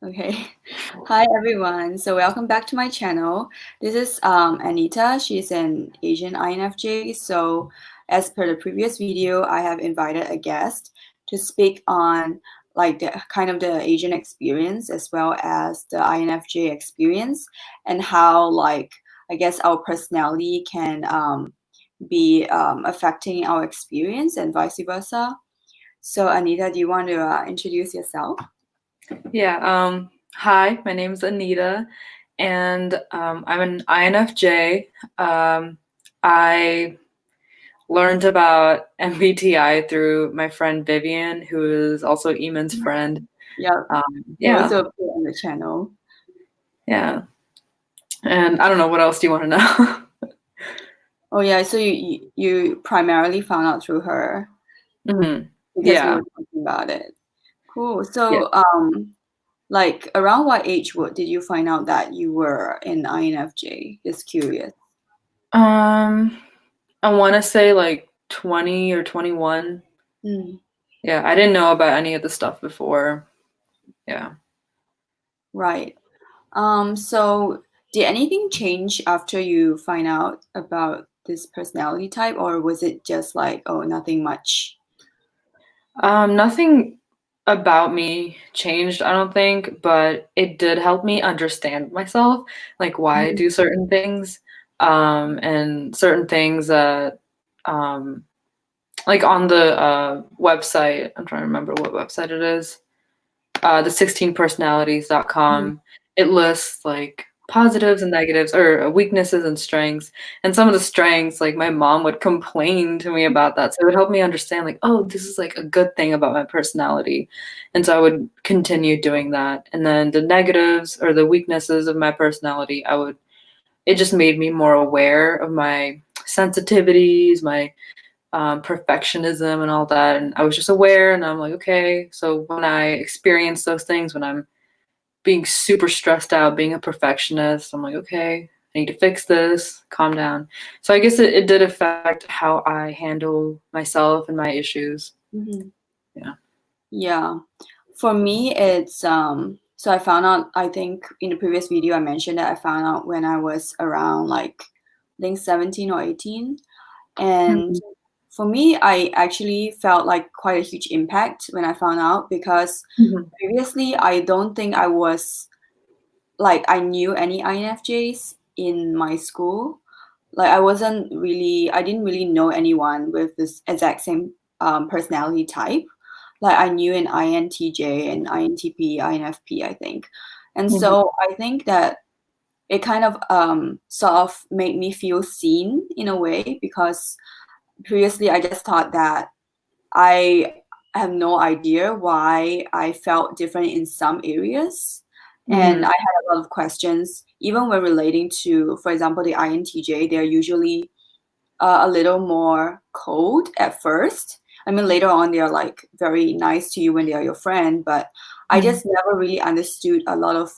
Okay. Hi everyone. So welcome back to my channel. This is Aneeta. She's an Asian INFJ. So as per the previous video, I have invited a guest to speak on like the kind of the Asian experience as well as the INFJ experience and how like I guess our personality can be affecting our experience and vice versa. So Aneeta, do you want to introduce yourself? Hi, my name is Aneeta, and I'm an INFJ. I learned about MBTI through my friend Vivian, who is also Eamon's friend. Yeah, you Yeah, also appear on the channel. yeah. And I don't know, what else do you want to know? Oh yeah, so you primarily found out through her because we Yeah, were talking about it. Cool. yeah. So like around what age did you find out that you were an INFJ? Just curious. Um, I want to say like 20 or 21. Mm, Yeah, I didn't know about any of the stuff before. Yeah. right. So did anything change after you find out about this personality type, or was it just like, oh, nothing much? Nothing about me changed, I don't think, but it did help me understand myself, like why I do Mhm. certain things, and certain things that, um, like on the website, I'm trying to remember what website it is, the 16personalities.com. It lists like positives and negatives or weaknesses and strengths. And some of the strengths, like my mom would complain to me about that. So it would help me understand, like, oh, this is like a good thing about my personality. And so I would continue doing that. And then the negatives or the weaknesses of my personality, it just made me more aware of my sensitivities, my perfectionism and all that. And I was just aware, and I'm like, okay. So when I experience those things, when I'm being super stressed out, being a perfectionist, I'm like, okay, I need to fix this, calm down. So I guess it did affect how I handle myself and my issues. Mhm. Yeah. Yeah. For me, it's so I found out, I think in the previous video I mentioned that I found out when I was around like I think 17 or 18. And Mhm. for me, I actually felt like quite a huge impact when I found out because Mhm. previously I don't think I was like I knew any INFJs in my school. Like I didn't really know anyone with this exact same personality type. Like I knew an INTJ and INTP, INFP, I think. And Mhm. so I think that it kind of sort of made me feel seen in a way because previously I just thought that I have no idea why I felt different in some areas. And I Mhm. had a lot of questions, even when relating to, for example, the INTJ, they're usually a little more cold at first. I mean, later on, they're like very nice to you when they are your friend, but I Mhm. just never really understood a lot of,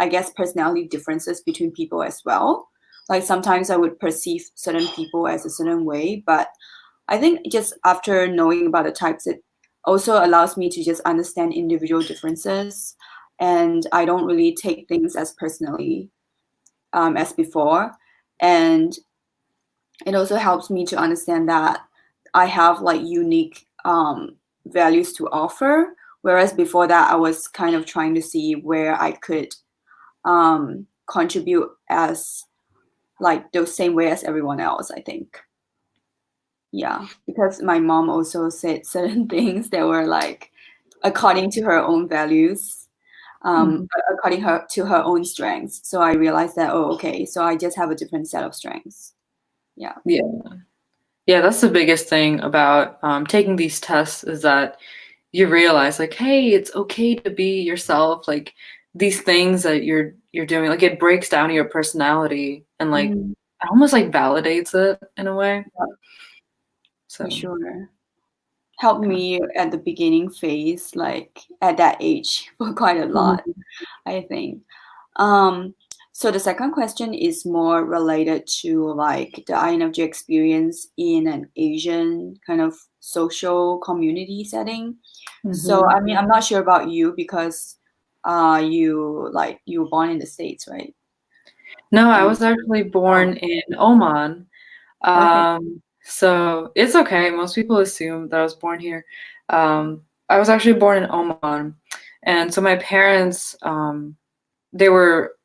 I guess, personality differences between people as well. Like sometimes I would perceive certain people as a certain way, but I think just after knowing about the types, it also allows me to just understand individual differences, and I don't really take things as personally as before. And it also helps me to understand that I have like unique values to offer, whereas before that I was kind of trying to see where I could contribute as like the same way as everyone else, I think. Yeah, because my mom also said certain things that were like according to her own values, Mhm. according her to her own strengths. So I realized that, oh, okay, so I just have a different set of strengths. Yeah. Yeah. Yeah, that's the biggest thing about taking these tests is that you realize like, hey, it's okay to be yourself. Like these things that you're doing, like it breaks down your personality and like Mhm. almost like validates it in a way. Yeah, for So sure. Helped yeah. me at the beginning phase, like at that age, for quite a lot, Mhm. I think. Um, so the second question is more related to like the INFJ experience in an Asian kind of social community setting. So Mhm. I mean, I'm not sure about you because you were born in the States, right? No, I And was actually oh, born in Oman. okay. So it's okay. Most people assume that I was born here. I was actually born in Oman, and so my parents,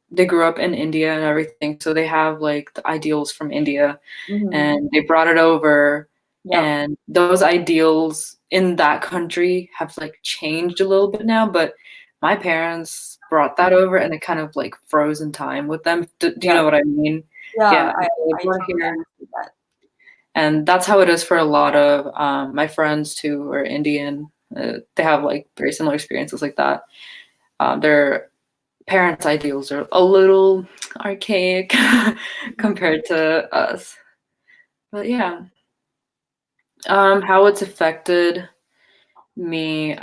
they grew up in India and everything, so they have like the ideals from India, Mm-hmm. and they brought it over, Yep. and those ideals in that country have like changed a little bit now, but my parents brought that over and it kind of like froze in time with them. Do you Yep. know what I mean? Yeah, Yeah, and so they I brought it totally here, understand that. and that's how it is for a lot of my friends too who are Indian. They have like very similar experiences like that. Their parents' ideals are a little archaic compared to us. But yeah, how it's affected me.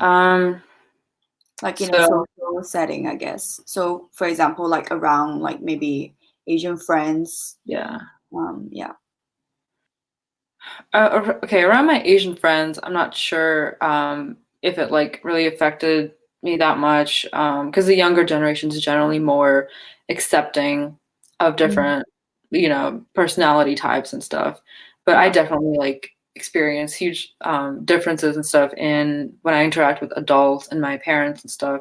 Like in a So social setting, I guess. So, for example, like around like maybe Asian friends. yeah. Yeah. Okay, around my Asian friends, I'm not sure if it like really affected me that much because the younger generation is generally more accepting of Mhm. different, personality types and stuff. But I Yeah. definitely like experience huge differences and stuff in when I interact with adults and my parents and stuff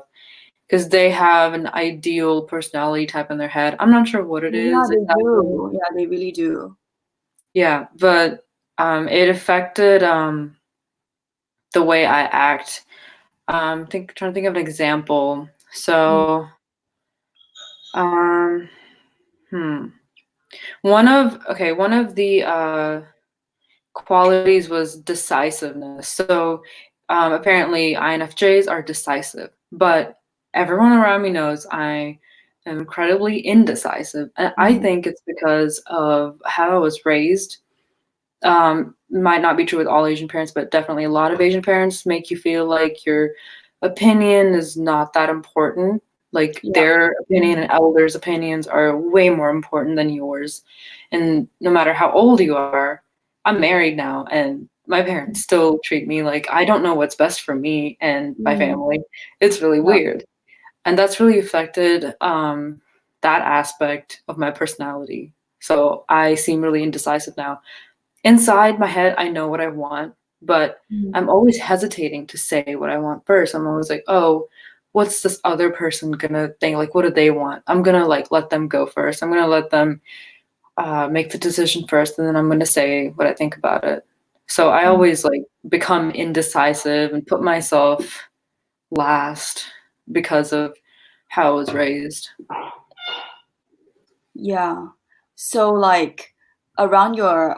because they have an ideal personality type in their head. I'm not sure what it Yeah, is they exactly. do. Yeah, they really do. Yeah, but it affected the way I act. Trying to think of an example. Mm. So, um, hmm. One of the qualities was decisiveness. So, apparently INFJs are decisive, but everyone around me knows I am incredibly indecisive, and I Mhm. think it's because of how I was raised. Might not be true with all Asian parents, but definitely a lot of Asian parents make you feel like your opinion is not that important. Like Yeah. their opinion and elders' opinions are way more important than yours. And no matter how old you are, I'm married now, and my parents still treat me like I don't know what's best for me and my Mhm. family. It's really Yeah. weird. And that's really affected that aspect of my personality. So I seem really indecisive now. Inside my head, I know what I want, but Mhm. I'm always hesitating to say what I want first. I'm always like, oh, what's this other person gonna think? Like, what do they want? I'm gonna like let them go first. I'm gonna let them make the decision first, and then I'm gonna say what I think about it. So I Mhm. always like become indecisive and put myself last because of how I was raised. Yeah. So like around your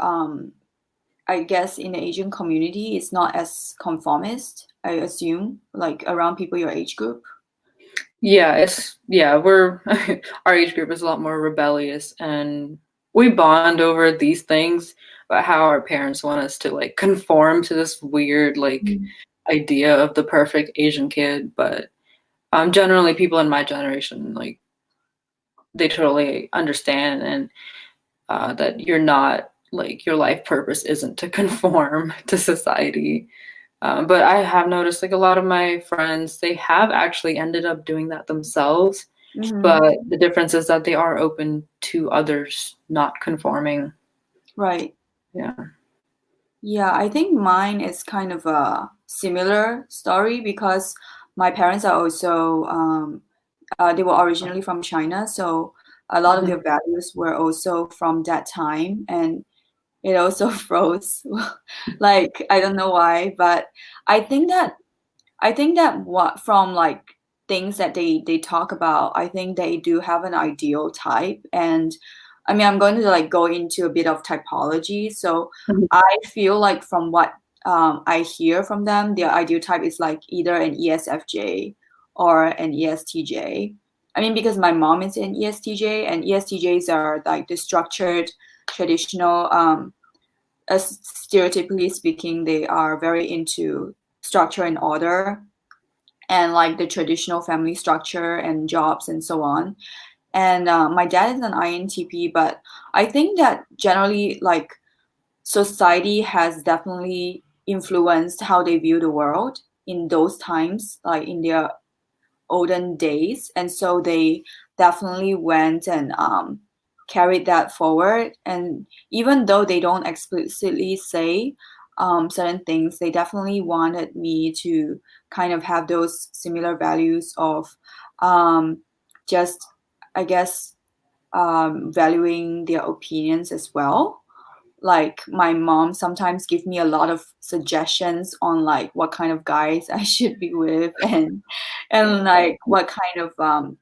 I guess in the Asian community it's not as conformist, I assume, like around people your age group. We're our age group is a lot more rebellious and we bond over these things about how our parents want us to like conform to this weird like Mhm. idea of the perfect Asian kid. But generally people in my generation like they totally understand and that you're not like your life purpose isn't to conform to society. But I have noticed like a lot of my friends, they have actually ended up doing that themselves. Mhm. But the difference is that they are open to others not conforming. Right. Yeah. Yeah, I think mine is kind of a similar story because my parents are also they were originally from China, so a lot of Mhm. their values were also from that time, and it also froze. Like I don't know why, but I think that what from like things that they talk about, I think they do have an ideal type. And I mean, I'm going to like go into a bit of typology. So Mhm. I feel like from what I hear from them, their ideal type is like either an ESFJ or an ESTJ. I mean, because my mom is an ESTJ, and ESTJs are like the structured, traditional, as stereotypically speaking, they are very into structure and order and like the traditional family structure and jobs and so on. And my dad is an INTP, but I think that generally, like, society has definitely influenced how they view the world in those times, like in their olden days, and so they definitely went and carried that forward. And even though they don't explicitly say certain things, they definitely wanted me to kind of have those similar values of just, I guess, valuing their opinions as well. Like my mom sometimes give me a lot of suggestions on like what kind of guys I should be with, and like what kind of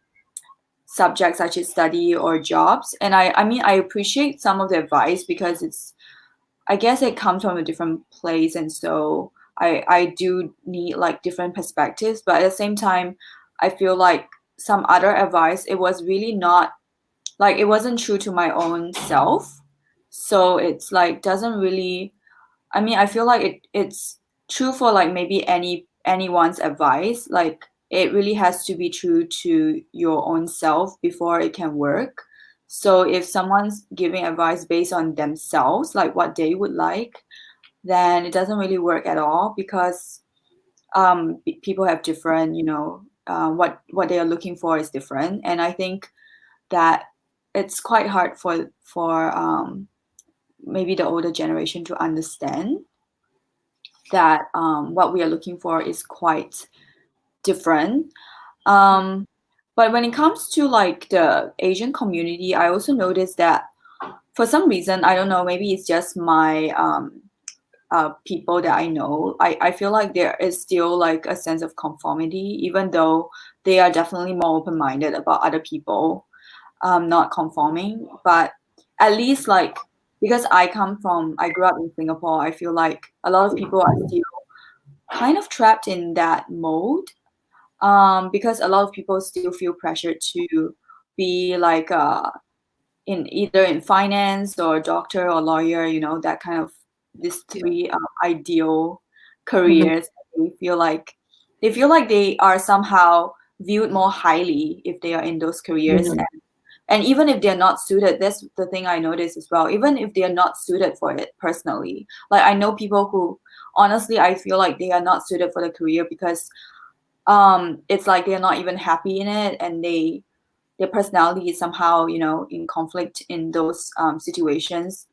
subjects I should study or jobs. And I mean I appreciate some of the advice because it's, I guess it comes from a different place, and so I do need like different perspectives. But at the same time, I feel like some other advice, it was really not like, it wasn't true to my own self. So it's like doesn't really, I mean, I feel like it's true for like maybe anyone's advice. Like it really has to be true to your own self before it can work. So if someone's giving advice based on themselves, like what they would like, then it doesn't really work at all because people have different, what they are looking for is different. And I think that it's quite hard for maybe the older generation to understand that what we are looking for is quite different. Um, but when it comes to like the Asian community, I also noticed that for some reason, I don't know, maybe it's just my people that I know, I feel like there is still like a sense of conformity, even though they are definitely more open-minded about other people not conforming. But at least like, because I grew up in Singapore, I feel like a lot of people are still kind of trapped in that mode, because a lot of people still feel pressured to be like in either in finance or doctor or lawyer, that kind of these three ideal Mhm. careers. They feel like they are somehow viewed more highly if they are in those careers. Mhm. And even if they're not suited, that's the thing I noticed as well. Even if they're not suited for it personally, like I know people who honestly I feel like they are not suited for the career because it's like they're not even happy in it, and their personality is somehow in conflict in those situations.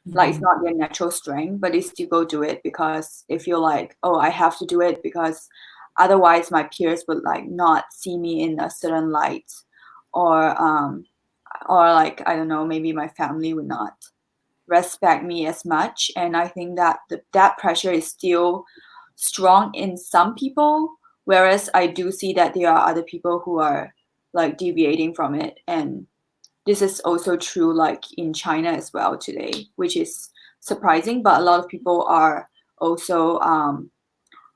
Like it's Mhm. not their natural strength, but they still go do it because they feel like, oh, I have to do it because otherwise my peers would like not see me in a certain light, or like I don't know, maybe my family would not respect me as much. And I think that that pressure is still strong in some people, whereas I do see that there are other people who are like deviating from it. And this is also true like in China as well today, which is surprising. But a lot of people are also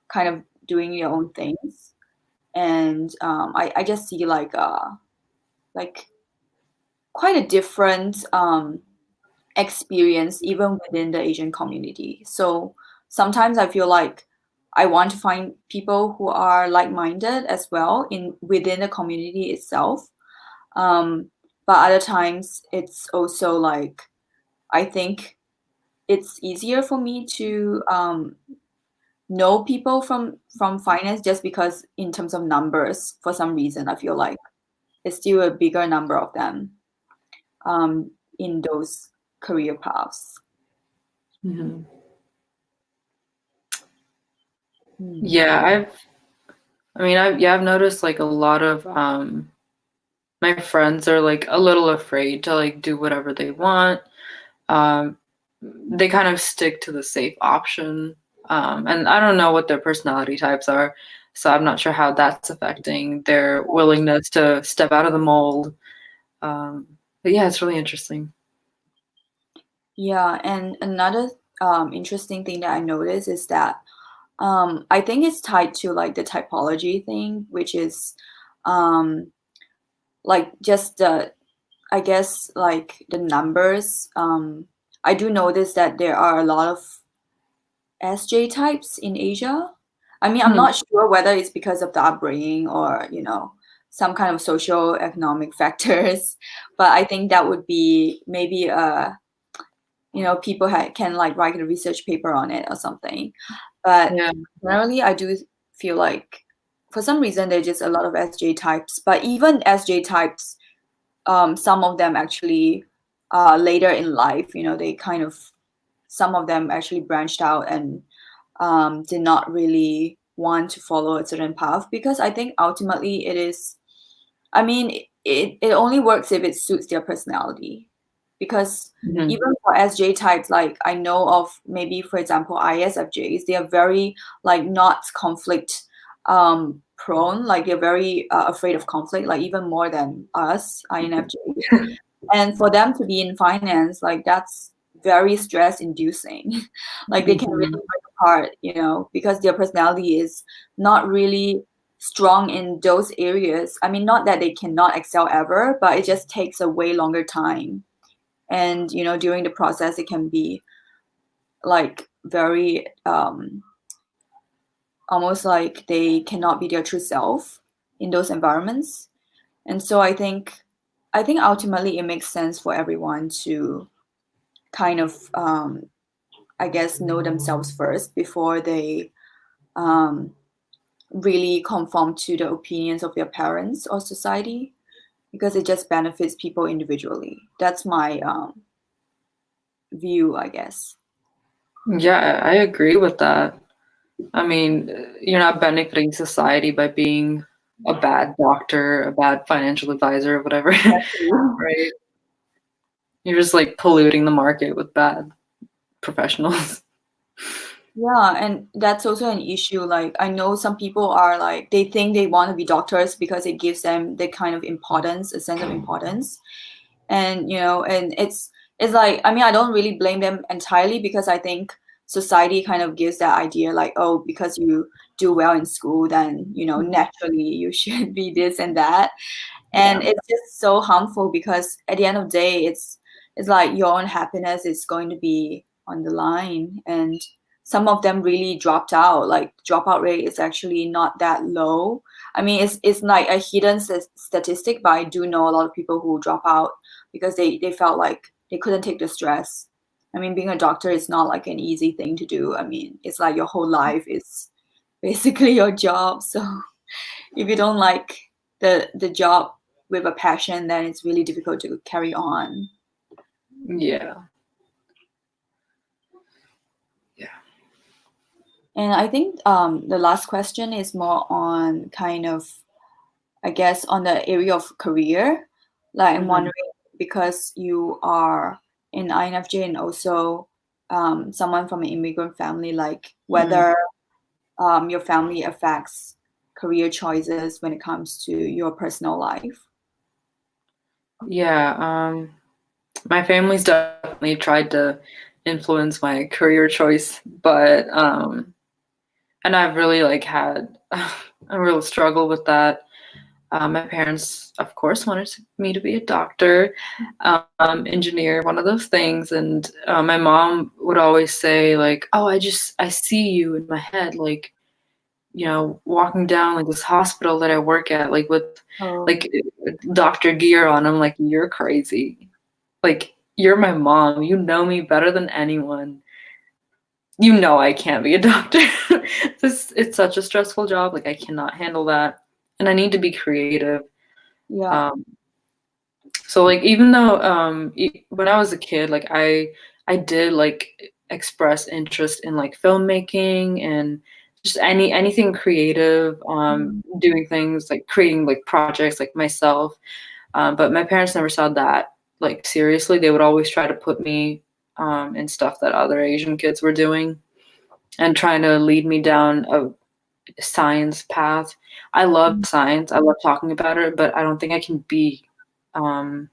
kind of doing their own things. And I just see like quite a different experience even within the Asian community. So sometimes I feel like I want to find people who are like-minded as well in within the community itself. Um, but other times it's also like I think it's easier for me to know people from finance just because in terms of numbers, for some reason I feel like it's still a bigger number of them in those career paths. Mhm. Hmm. Yeah, I've noticed like a lot of my friends are like a little afraid to like do whatever they want. Um, they kind of stick to the safe option. And I don't know what their personality types are, so I'm not sure how that's affecting their willingness to step out of the mold. But yeah, it's really interesting. Yeah, and another interesting thing that I noticed is that I think it's tied to like the typology thing, which is um, like just the, I guess like the numbers. I do notice that there are a lot of SJ types in Asia. I mean, I'm Hmm. not sure whether it's because of the upbringing or, some kind of social economic factors, but I think that would be maybe people can like write a research paper on it or something. But Yeah. generally, I do feel like for some reason there's just a lot of SJ types, but even SJ types, some of them actually later in life, they kind of, some of them actually branched out and did not really want to follow a certain path, because I think ultimately it is, I mean, it only works if it suits their personality. Because even for SJ types, like I know of maybe, for example, ISFJs, they are very like not conflict prone, like they're very afraid of conflict, like even more than us INFJs. And for them to be in finance, like that's very stress inducing. Like they can really break apart, because their personality is not really strong in those areas. I mean, not that they cannot excel ever, but it just takes a way longer time. And during the process, it can be like very almost like they cannot be their true self in those environments. And so I think ultimately it makes sense for everyone to kind of I guess know themselves first before they really conform to the opinions of their parents or society, because it just benefits people individually. That's my view, I guess. Yeah, I agree with that. I mean, you're not benefiting society by being a bad doctor, a bad financial advisor, whatever, right? You're just like polluting the market with bad professionals. Yeah, and that's also an issue. Like I know some people are like, they think they want to be doctors because it gives them the kind of importance, a sense of importance. And and it's like, I mean, I don't really blame them entirely, because I think society kind of gives that idea like, oh, because you do well in school, then naturally you should be this and that. And it's just so harmful, because at the end of the day, it's like your own happiness is going to be on the line. And some of them really dropped out. Like dropout rate is actually not that low. I mean, it's like a hidden statistic, but I do know a lot of people who drop out because they felt like they couldn't take the stress. I mean, being a doctor is not like an easy thing to do. I mean, it's like your whole life is basically your job. So if you don't like the job with a passion, then it's really difficult to carry on. Yeah. And I think the last question is more on kind of, I guess, on the area of career. Like I'm wondering, because you are in INFJ and also someone from an immigrant family, like whether your family affects career choices when it comes to your personal life. Yeah, my family's definitely tried to influence my career choice, but and I've really like had a real struggle with that. My parents, of course, wanted me to be a doctor, engineer, one of those things. And my mom would always say, like, "Oh, I see you in my head, like, walking down like this hospital that I work at, like with like doctor gear on." I'm like, "You're crazy. Like, you're my mom. You know me better than anyone. You know I can't be a doctor." It's such a stressful job. Like, I cannot handle that. And I need to be creative. Yeah. So like even though when I was a kid, like I did like express interest in like filmmaking and just anything creative, doing things like creating like projects like myself. But my parents never saw that like seriously. They would always try to put me in stuff that other Asian kids were doing and trying to lead me down a science path. I love science. I love talking about it, but I don't think I can be um,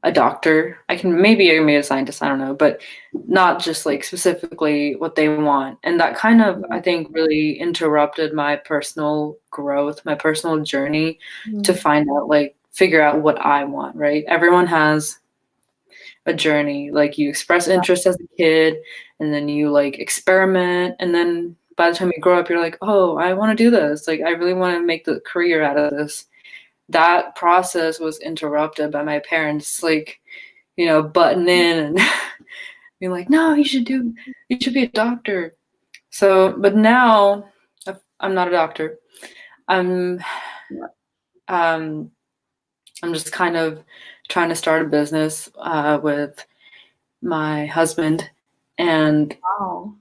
a doctor. I can maybe be a scientist, I don't know, but not just like specifically what they want. And that kind of, I think, really interrupted my personal growth, my personal journey to find out, like, figure out what I want, right? Everyone has a journey. Like, you express interest as a kid, and then you like experiment, and then by the time you grow up, you're like, oh, I want to do this. Like, I really want to make the career out of this. That process was interrupted by my parents, like, butting in and being like, no, you should be a doctor. So, but now I'm not a doctor. I'm um I'm just kind of trying to start a business with my husband, and Wow.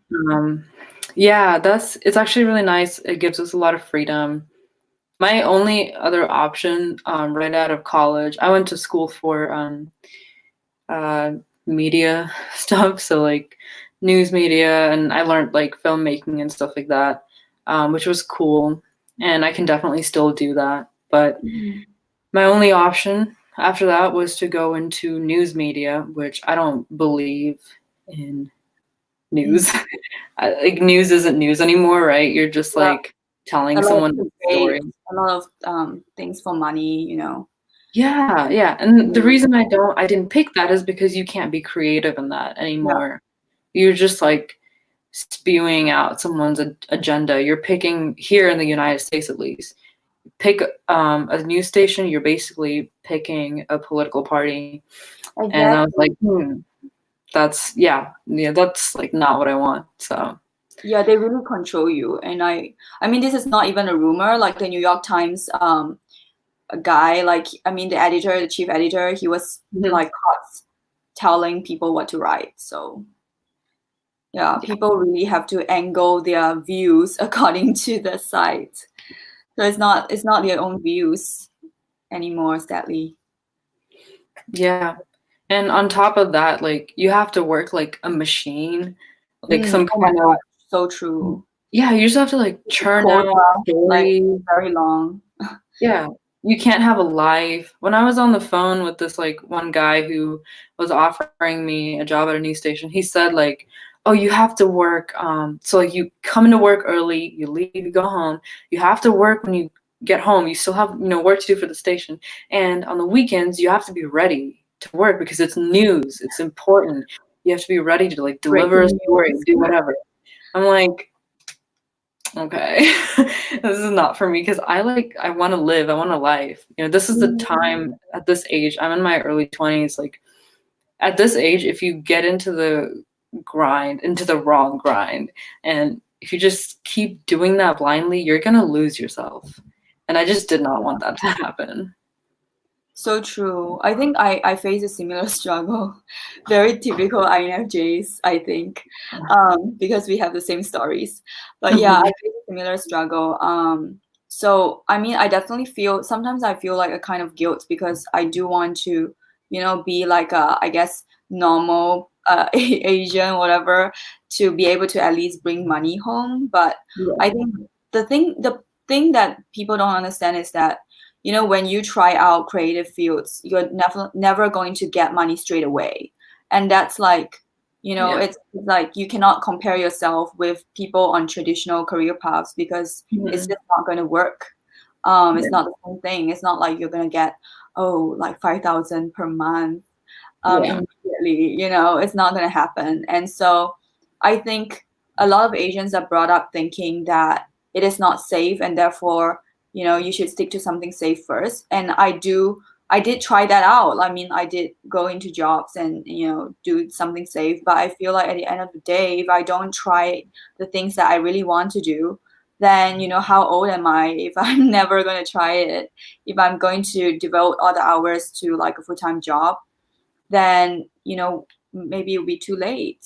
yeah, it's actually really nice. It gives us a lot of freedom. My only other option, right out of college, I went to school for uh, media stuff, so like news media, and I learned like filmmaking and stuff like that, which was cool, and I can definitely still do that. But Mhm. my only option after that was to go into news media, which I don't believe in Mm. news. Like news isn't news anymore, right? You're just Yeah, like telling a lot of someone a story. debate, a lot of things for money, you know. Yeah, yeah. And the Yeah. reason I didn't pick that is because you can't be creative in that Yeah, anymore. You're just like spewing out someone's agenda. You're picking here in the United States, at least. Pick a news station. You're basically picking a political party, and I was like, exactly. that's like not what I want. So Yeah, they really control you. And I mean, this is not even a rumor. Like the New York Times, a guy, like, I mean, the editor, the chief editor, he was mhm. like caught telling people what to write. So yeah, people really have to angle their views according to the site. So it's not their own views anymore, sadly. Yeah. And on top of that, like you have to work like a machine, like some Oh my kind God, of, so true. yeah, you just have to like churn Quota, out like stories. very long. Yeah. You can't have a life. When I was on the phone with this like one guy who was offering me a job at a news station, he said like, "Oh, you have to work. So like you come into work early, you leave, you go home. You have to work when you get home. You still have, work to do for the station. And on the weekends, you have to be ready to work because it's news. It's important. You have to be ready to like deliver a Breaking story, news. do whatever." I'm like, okay, this is not for me because I want to live. I want a life. This is the Mhm. time at this age. I'm in my early 20s. Like at this age, if you get into the grind, into the wrong grind, and if you just keep doing that blindly, you're gonna lose yourself. And I just did not want that to happen. So true. I think I face a similar struggle. Very typical INFJs, I think, because we have the same stories. But yeah, I Mhm. face a similar struggle. So I mean, I definitely feel sometimes I feel like a kind of guilt because I do want to, be like a, I guess, normal Asian, whatever, to be able to at least bring money home. But Yeah. I think the thing that people don't understand is that when you try out creative fields, you're never going to get money straight away. And that's like, Yeah. it's like you cannot compare yourself with people on traditional career paths because it's Mhm. just not going to work. Yeah. It's not the same thing. It's not like you're going to get, oh, like 5,000 per month Yeah. immediately. It's not going to happen. And so I think a lot of Asians are brought up thinking that it is not safe and therefore, you should stick to something safe first. And I did try that out. I mean, I did go into jobs and, do something safe. But I feel like at the end of the day, if I don't try the things that I really want to do, then, how old am I if I'm never going to try it? If I'm going to devote all the hours to like a full-time job, then maybe it'll be too late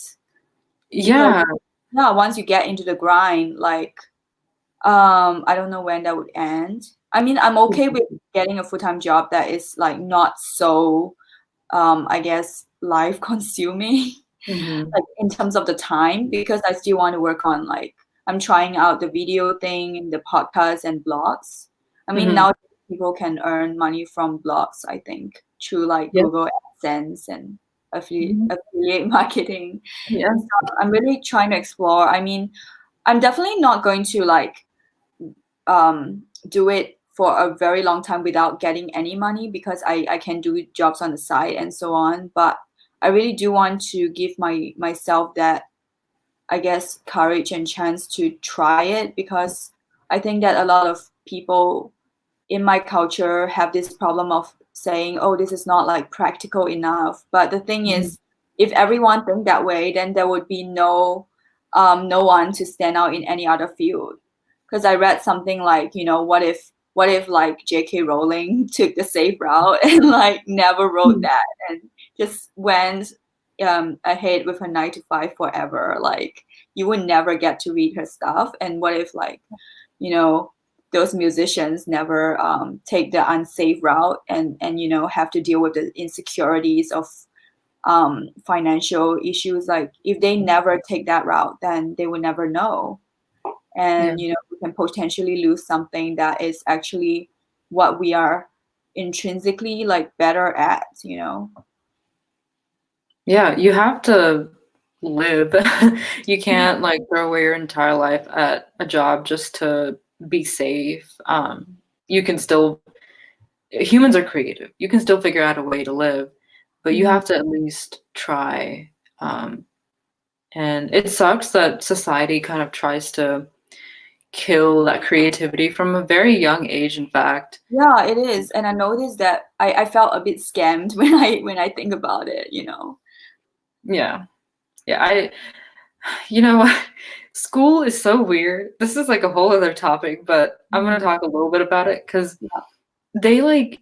because Yeah. yeah, once you get into the grind, like I don't know when that would end. I mean, I'm okay with getting a full-time job that is like not so I guess life consuming Mhm. like in terms of the time because I still want to work on like I'm trying out the video thing and the podcasts and blogs. I mean, Mhm. now people can earn money from blogs, I think, through like Yeah. Google AdSense and Mhm. affiliate marketing. Yeah. And so I'm really trying to explore. I mean, I'm definitely not going to like do it for a very long time without getting any money because I can do jobs on the side and so on. But I really do want to give myself that, I guess, courage and chance to try it because I think that a lot of people in my culture have this problem of saying, oh, this is not like practical enough. But the thing Mhm. is, if everyone think that way, then there would be no one to stand out in any other field because I read something like, what if like J.K. Rowling took the safe route and like never wrote that and just went ahead with her 9 to 5 forever. Like you would never get to read her stuff. And what if like, those musicians never take the unsafe route and have to deal with the insecurities of financial issues. Like if they never take that route, then they will never know. And we can potentially lose something that is actually what we are intrinsically like better at. Yeah, you have to live. You can't like throw away your entire life at a job just to be safe. You can still, humans are creative. You can still figure out a way to live, but you have to at least try. And it sucks that society kind of tries to kill that creativity from a very young age, in fact. Yeah, it is. And I noticed that I felt a bit scammed when I think about it. Yeah. Yeah, you know what? School is so weird. This is like a whole other topic, but I'm gonna talk a little bit about it because Yeah. they like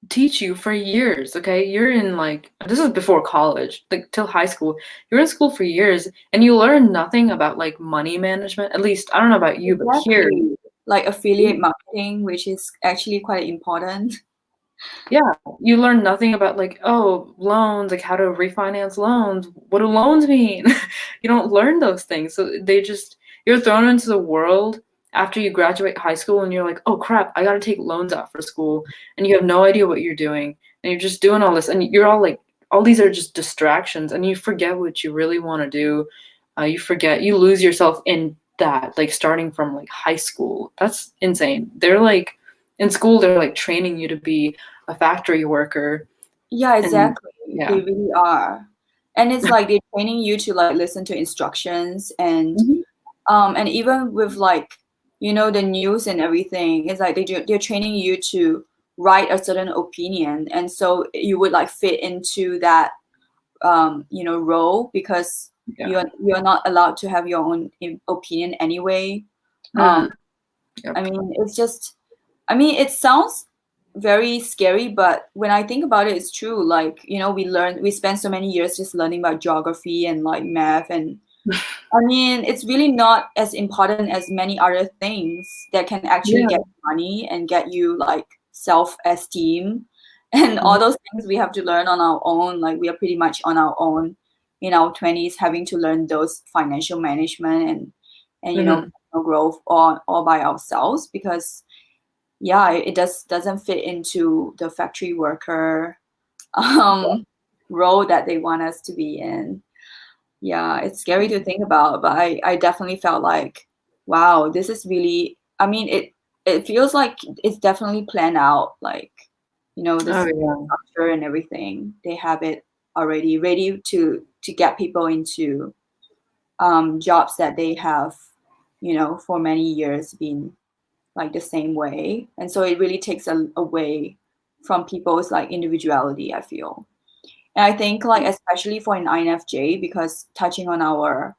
teach you for years, okay? You're in like, this is before college, like till high school. You're in school for years and you learn nothing about like money management. At least, I don't know about you, but here, Exactly. Like affiliate marketing, which is actually quite important. yeah, you learn nothing about like, oh, loans, like how to refinance loans. What do loans mean? You don't learn those things. So you're thrown into the world after you graduate high school and you're like, oh crap, I gotta take loans out for school. And you have no idea what you're doing. And you're just doing all this. And you're all like, all these are just distractions. And you forget what you really want to do. You lose yourself in that, like starting from like high school. That's insane. They're like, in school, they're like training you to be a factory worker. Yeah, And exactly. yeah. They really are. And it's like they're training you to like listen to instructions Mhm. and even with like, the news and everything, it's like they're training you to write a certain opinion. And so you would like fit into that role because Yeah. you're not allowed to have your own opinion anyway. Um, Mhm. Yep. it sounds very scary, but when I think about it, it's true. Like, we spend so many years just learning about geography and like math. And it's really not as important as many other things that can actually Yeah. get money and get you like self-esteem. And all Mhm. those things we have to learn on our own. Like, we are pretty much on our own in our 20s, having to learn those financial management and Mhm. personal growth all by ourselves because yeah, it doesn't fit into the factory worker role that they want us to be in. Yeah, it's scary to think about, but I definitely felt like, wow, this is really, it feels like it's definitely planned out, like, Oh this yeah. structure and everything. They have it already ready to get people into jobs that they have, for many years been like the same way. And so it really takes away from people's like individuality, I feel. And I think like especially for an INFJ, because touching on our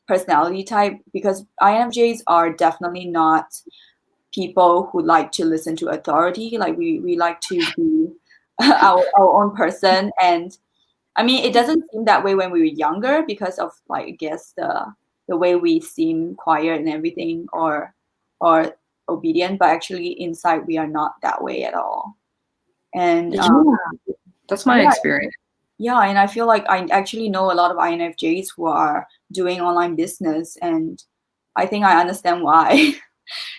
personality type, because INFJs are definitely not people who like to listen to authority. Like we like to be our own person. And it doesn't seem that way when we were younger because of like I guess the way we seem quiet and everything or obedient, but actually inside we are not that way at all. And Yeah. That's my yeah, experience. yeah, and I feel like I actually know a lot of INFJs who are doing online business, and I think I understand why.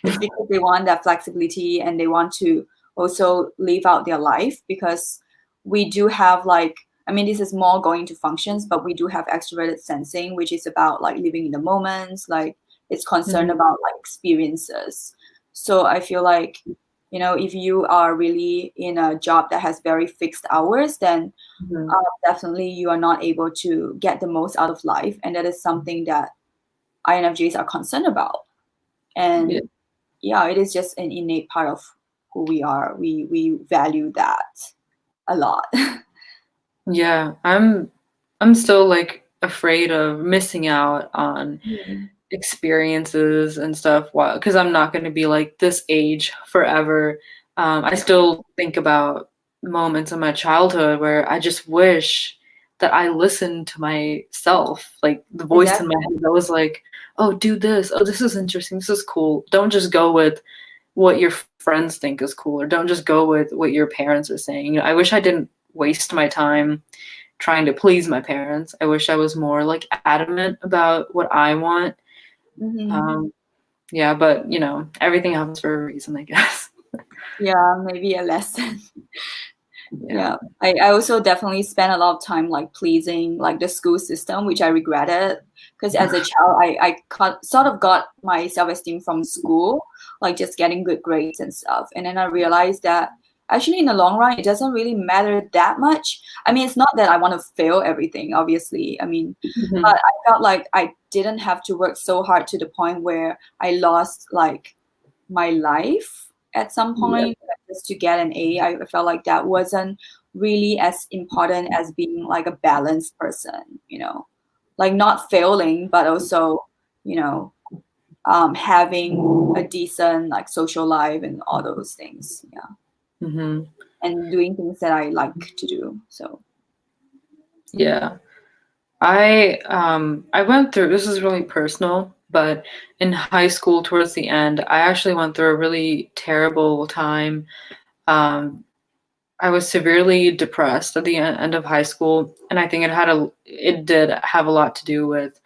It's because they want that flexibility and they want to also live out their life because we do have like, this is more going to functions, but we do have extroverted sensing, which is about like living in the moments, like it's concerned Mhm. about like experiences. So I feel like, if you are really in a job that has very fixed hours, then Mhm. definitely you are not able to get the most out of life. And that is something that INFJs are concerned about. Yeah. And yeah, it is just an innate part of who we are. We value that a lot. Yeah. I'm still like afraid of missing out on experiences and stuff, because I'm not going to be like this age forever. I still think about moments in my childhood where I just wish that I listened to myself, like the voice in my Exactly. head that was like, oh, do this. Oh, this is interesting. This is cool. Don't just go with what your friends think is cool, or don't just go with what your parents are saying. You know, I wish I didn't waste my time trying to please my parents. I wish I was more like adamant about what I want. Hmm. Um, yeah, but you know, everything happens for a reason, I guess. Yeah, maybe a lesson. Yeah. Yeah, I also definitely spent a lot of time like pleasing like the school system, which I regretted because as a child, sort of got my self-esteem from school, like just getting good grades and stuff. And then I realized that actually in the long run, it doesn't really matter that much. I mean, it's not that I want to fail everything, obviously. I mean, but Mhm. I felt like I didn't have to work so hard to the point where I lost like my life at some Yeah. point just to get an A. I felt like that wasn't really as important as being like a balanced person, you know, like not failing, but also, you know, having a decent like social life and all those things. Yeah. Mhm. And doing things that I like to do. So, Yeah. I went through, this is really personal, but in high school towards the end, I actually went through a really terrible time. Um, I was severely depressed at the end of high school, and I think it did have a lot to do with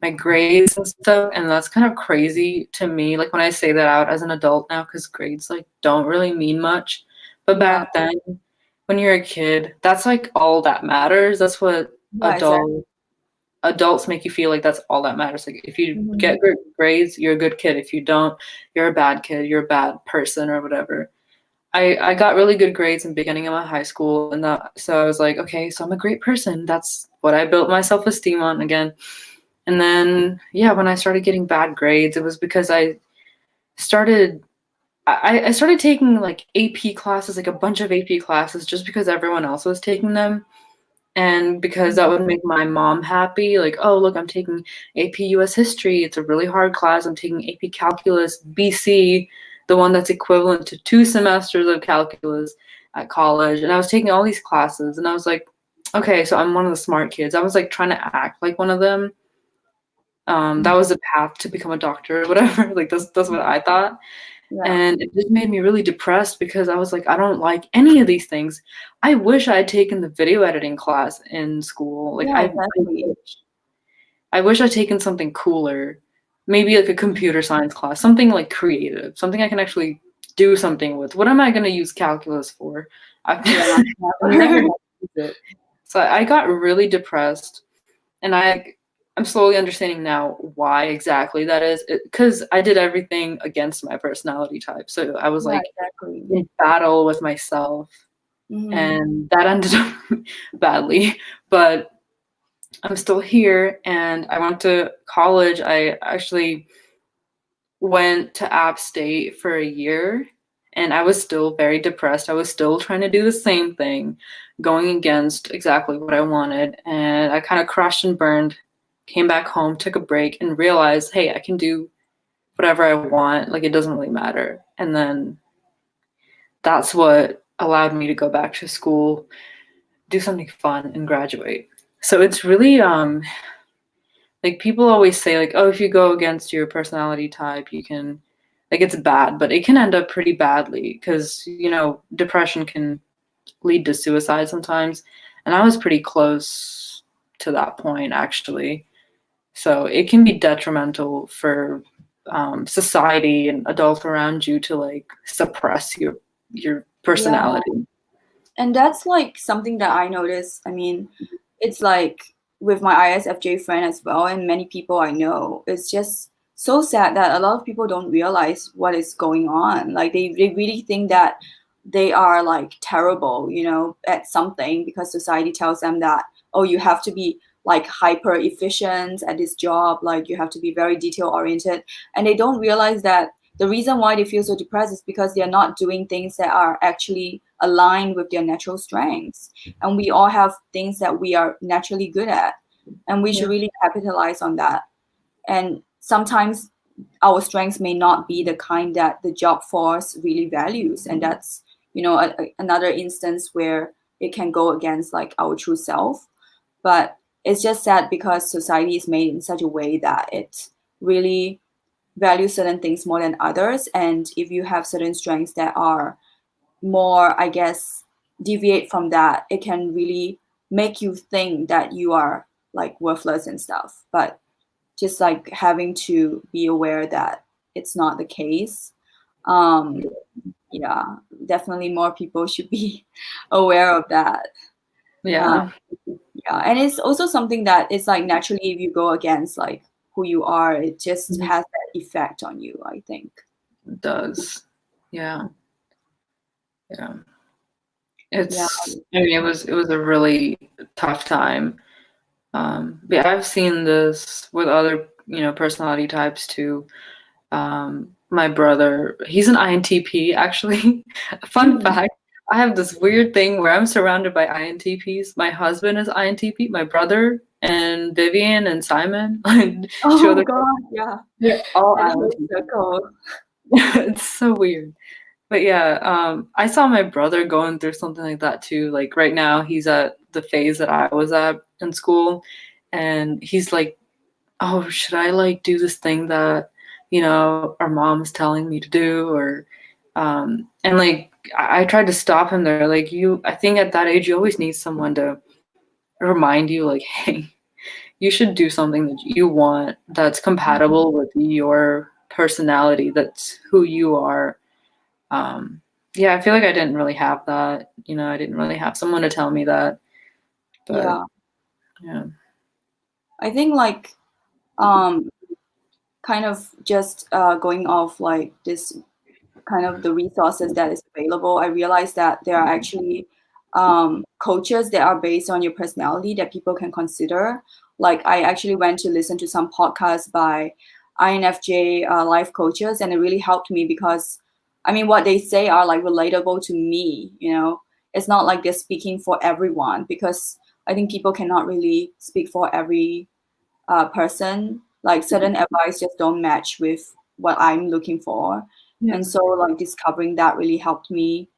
my grades and stuff, and that's kind of crazy to me, like when I say that out as an adult now, because grades like don't really mean much. But yeah. back then, when you're a kid, that's like all that matters. That's what Yeah, exactly. adults make you feel like that's all that matters. Like if you Hmm. get good grades, you're a good kid. If you don't, you're a bad kid. You're a bad person or whatever. I got really good grades in the beginning of my high school, and so I was like, okay, so I'm a great person. That's what I built my self-esteem on again. And then yeah, when I started getting bad grades, it was because started I started taking like AP classes, like a bunch of AP classes, just because everyone else was taking them. And because that would make my mom happy, like, oh, look, I'm taking AP US History. It's a really hard class. I'm taking AP Calculus BC, the one that's equivalent to 2 semesters of calculus at college. And I was taking all these classes, and I was like, okay, so I'm one of the smart kids. I was like trying to act like one of them. That was the path to become a doctor or whatever. Like that's what I thought. Yeah. And it just made me really depressed because I was like, I don't like any of these things. I wish I had taken the video editing class in school. Like Yeah, exactly. I wish I'd taken something cooler. Maybe like a computer science class, something like creative, something I can actually do something with. What am I going to use calculus for? I've Yeah, I've never never. had to use it. So I got really depressed, and I'm slowly understanding now why exactly that is, because I did everything against my personality type. So I was Yeah, like exactly. in battle with myself, Hmm. and that ended up badly. But I'm still here, and I went to college. I actually went to App State for a year, and I was still very depressed. I was still trying to do the same thing, going against exactly what I wanted, and I kind of crashed and burned. Came back home, took a break, and realized, hey, I can do whatever I want. Like it doesn't really matter. And then that's what allowed me to go back to school, do something fun, and graduate. So it's really like people always say like, oh, if you go against your personality type, you can like it's bad, but it can end up pretty badly because you know depression can lead to suicide sometimes, and I was pretty close to that point actually. So it can be detrimental for society and adults around you to like suppress your Yeah. personality. And that's like something that I noticed. I mean, it's like with my ISFJ friend as well, and many people I know. It's just so sad that a lot of people don't realize what is going on. Like they really think that they are like terrible, you know, at something because society tells them that, oh, you have to be like hyper efficient at this job, like you have to be very detail oriented. And they don't realize that the reason why they feel so depressed is because they're not doing things that are actually aligned with their natural strengths. And we all have things that we are naturally good at, and we should Yeah. really capitalize on that. And sometimes our strengths may not be the kind that the job force really values, and that's, you know, another instance where it can go against like our true self. But it's just sad because society is made in such a way that it really values certain things more than others, and if you have certain strengths that are more, I guess, deviate from that, it can really make you think that you are like worthless and stuff. But just like having to be aware that it's not the case. Um, yeah, definitely more people should be aware of that. Yeah, Yeah, and it's also something that it's like naturally if you go against like who you are, it just has that effect on you, I think. it does. Yeah. Yeah. I mean, it was a really tough time. But I've seen this with other, you know, personality types too. My brother, he's an INTP actually. Fun fact, I have this weird thing where I'm surrounded by INTPs. My husband is INTP, my brother and Vivian and Simon, and two Oh other God, yeah. they're all That whole INTP. circle. It's so weird. But yeah, I saw my brother going through something like that too. Like right now, he's at the phase that I was at in school, and he's like, "Oh, should I like do this thing that, you know, our mom's telling me to do?" Or, and like I tried to stop him there. Like I think at that age, you always need someone to remind you, like, "Hey, you should do something that you want that's compatible with your personality. That's who you are." Um, yeah, I feel like I didn't really have that. You know, I didn't really have someone to tell me that. But Yeah, yeah. I think like um kind of just going off like this kind of the resources that is available, I realized that there are actually coaches that are based on your personality that people can consider. Like I actually went to listen to some podcasts by INFJ life coaches, and it really helped me because, I mean, what they say are like relatable to me. You know, it's not like they're speaking for everyone because I think people cannot really speak for every person. Like certain advice just don't match with what I'm looking for. Yeah. And so like discovering that really helped me.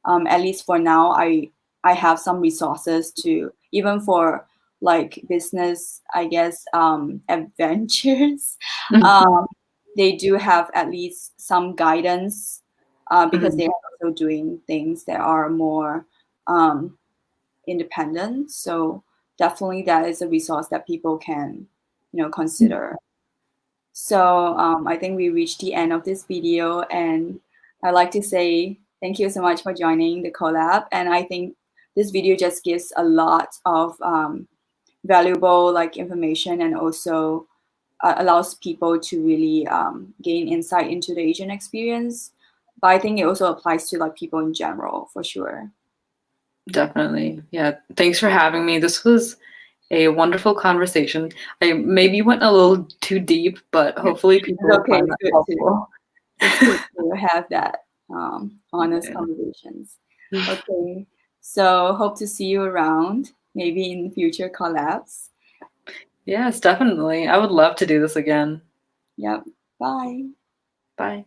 At least for now, I have some resources to even for like business, I guess, adventures. Um, they do have at least some guidance because Mhm. they are also doing things that are more um, independent. So definitely that is a resource that people can, you know, consider. So I think we reached the end of this video, and I'd like to say thank you so much for joining the collab. And I think this video just gives a lot of valuable like information, and also allows people to really gain insight into the Asian experience. But I think it also applies to like people in general for sure. Definitely. Yeah. Thanks for having me. This was a wonderful conversation. I maybe went a little too deep, but hopefully people It's will okay. find It's that good to helpful. have that honest Yeah. conversations. Okay, so hope to see you around, maybe in future collabs. Yes, definitely. I would love to do this again. Yep. Bye. Bye.